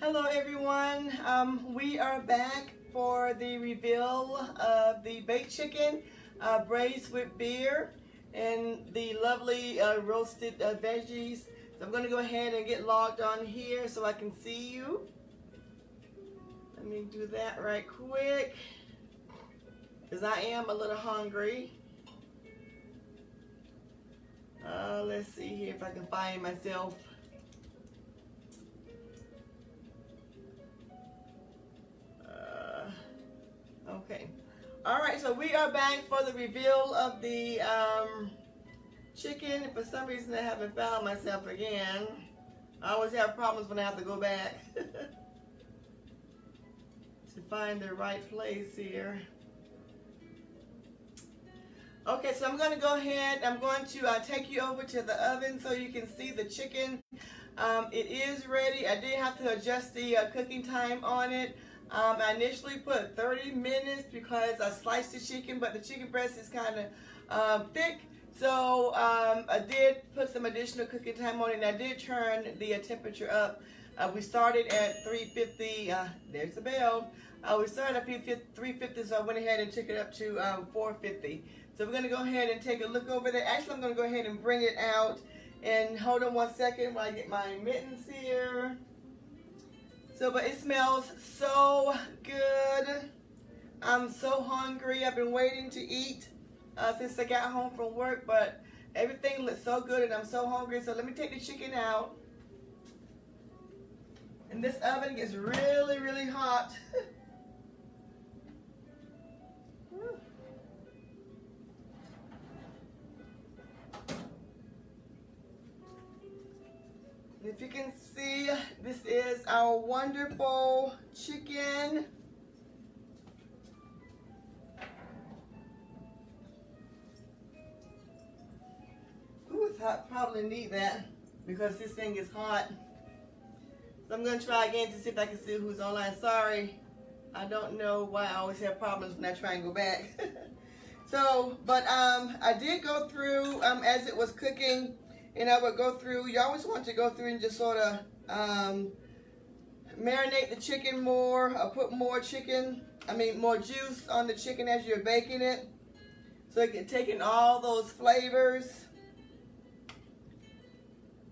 Hello everyone, we are back for the reveal of the baked chicken braised with beer and the lovely roasted veggies. So I'm going to go ahead and get logged on here so I can see you. Let me do that right quick because I am a little hungry. Let's see here if I can find myself. Okay. All right, so we are back for the reveal of the chicken. For some reason, I haven't found myself again. I always have problems when I have to go back to find the right place here. Okay, so I'm going to go ahead. I'm going to take you over to the oven so you can see the chicken. It is ready. I did have to adjust the cooking time on it. I initially put 30 minutes because I sliced the chicken, but the chicken breast is kind of thick. So I did put some additional cooking time on it, and I did turn the temperature up. We started at 350. There's the bell. We started at 350, so I went ahead and took it up to 450. So we're going to go ahead and take a look over there. Actually, I'm going to go ahead and bring it out. And hold on one second while I get my mittens here. So, but it smells so good. I'm so hungry. I've been waiting to eat since I got home from work, but everything looks so good and I'm so hungry. So let me take the chicken out. And this oven gets really, really hot. If you can see, this is our wonderful chicken. Ooh, I probably need that because this thing is hot. So I'm going to try again to see if I can see who's online. Sorry, I don't know why I always have problems when I try and go back. So, but I did go through as it was cooking. And I would go through, you always want to go through and just sort of marinate the chicken more, or put more more juice on the chicken as you're baking it. So it can take in all those flavors.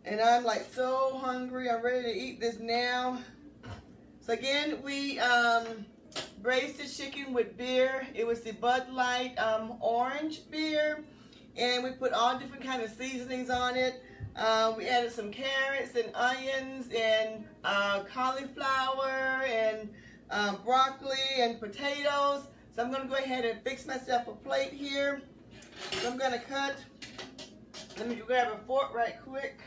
And I'm like so hungry, I'm ready to eat this now. So again, we braised the chicken with beer. It was the Bud Light orange beer. And we put all different kind of seasonings on it. We added some carrots and onions and cauliflower and broccoli and potatoes. So I'm going to go ahead and fix myself a plate here. So I'm going to cut. Let me grab a fork right quick.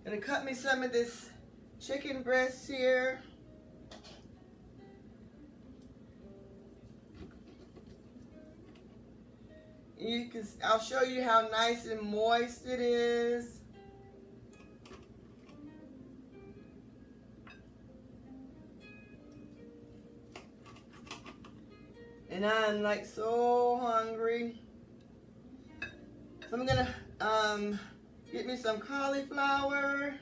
Gonna cut me some of this chicken breast here. I'll show you how nice and moist it is. And I'm like so hungry. So I'm gonna get me some cauliflower,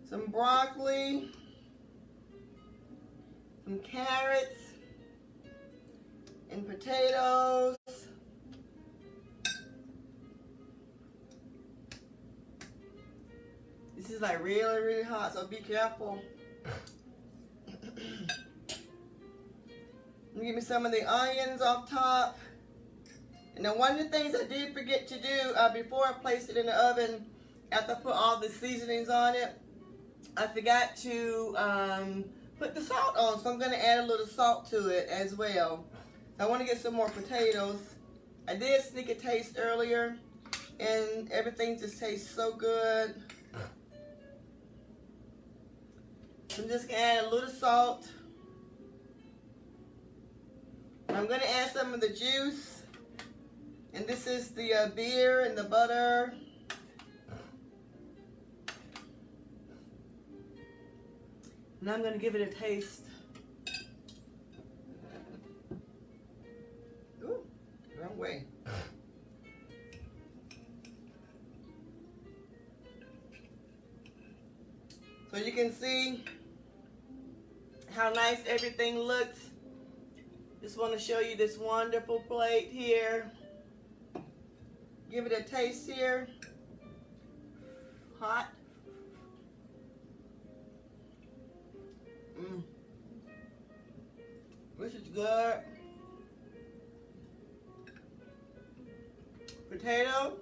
some broccoli, some carrots, and potatoes. This is like really, really hot, so be careful. Give me some of the onions off top. And then one of the things I did forget to do before I placed it in the oven, after I put all the seasonings on it, I forgot to put the salt on. So I'm going to add a little salt to it as well. I want to get some more potatoes. I did sneak a taste earlier, and everything just tastes so good. So I'm just going to add a little salt. I'm going to add some of the juice. And this is the beer and the butter. And I'm going to give it a taste. Ooh, wrong way. So you can see how nice everything looks. Just want to show you this wonderful plate here. Give it a taste here. Hot. This is good. Potato.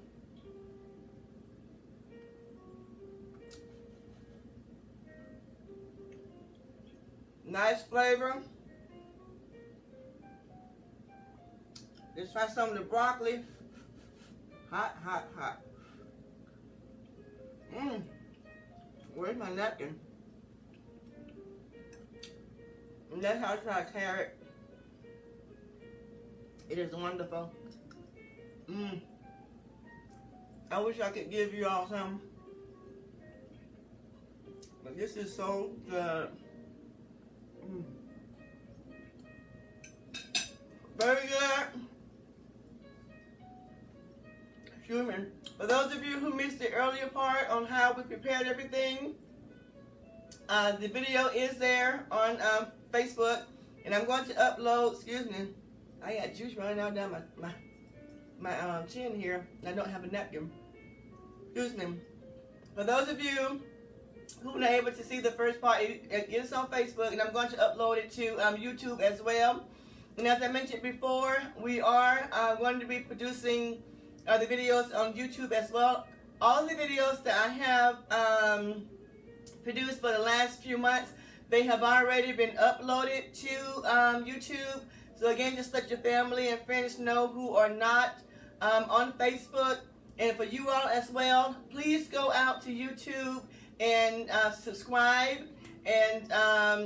Nice flavor. Let's try some of the broccoli. Hot, hot, hot. Where's my napkin? And that's how I try carrot. It is wonderful. I wish I could give you all some. But this is so good. Very good. Excuse me. For those of you who missed the earlier part on how we prepared everything, the video is there on Facebook, and I'm going to upload. Excuse me. I got juice running out down my chin here. I don't have a napkin. Excuse me. For those of you who were not able to see the first part, it is on Facebook, and I'm going to upload it to YouTube as well. And as I mentioned before, we are going to be producing the videos on YouTube as well. All the videos that I have produced for the last few months, they have already been uploaded to YouTube. So again, just let your family and friends know who are not on Facebook. And for you all as well, please go out to YouTube and subscribe, and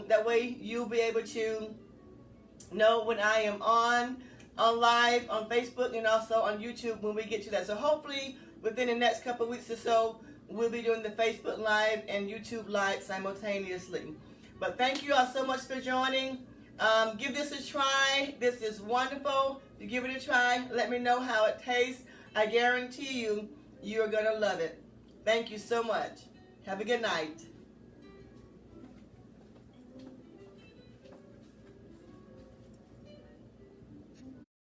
that way you'll be able to know when I am on live on Facebook and also on YouTube when we get to that. So hopefully within the next couple of weeks or so, we'll be doing the Facebook Live and YouTube Live simultaneously. But thank you all so much for joining. Give this a try. This is wonderful. You give it a try. Let me know how it tastes. I guarantee you, you're going to love it. Thank you so much. Have a good night.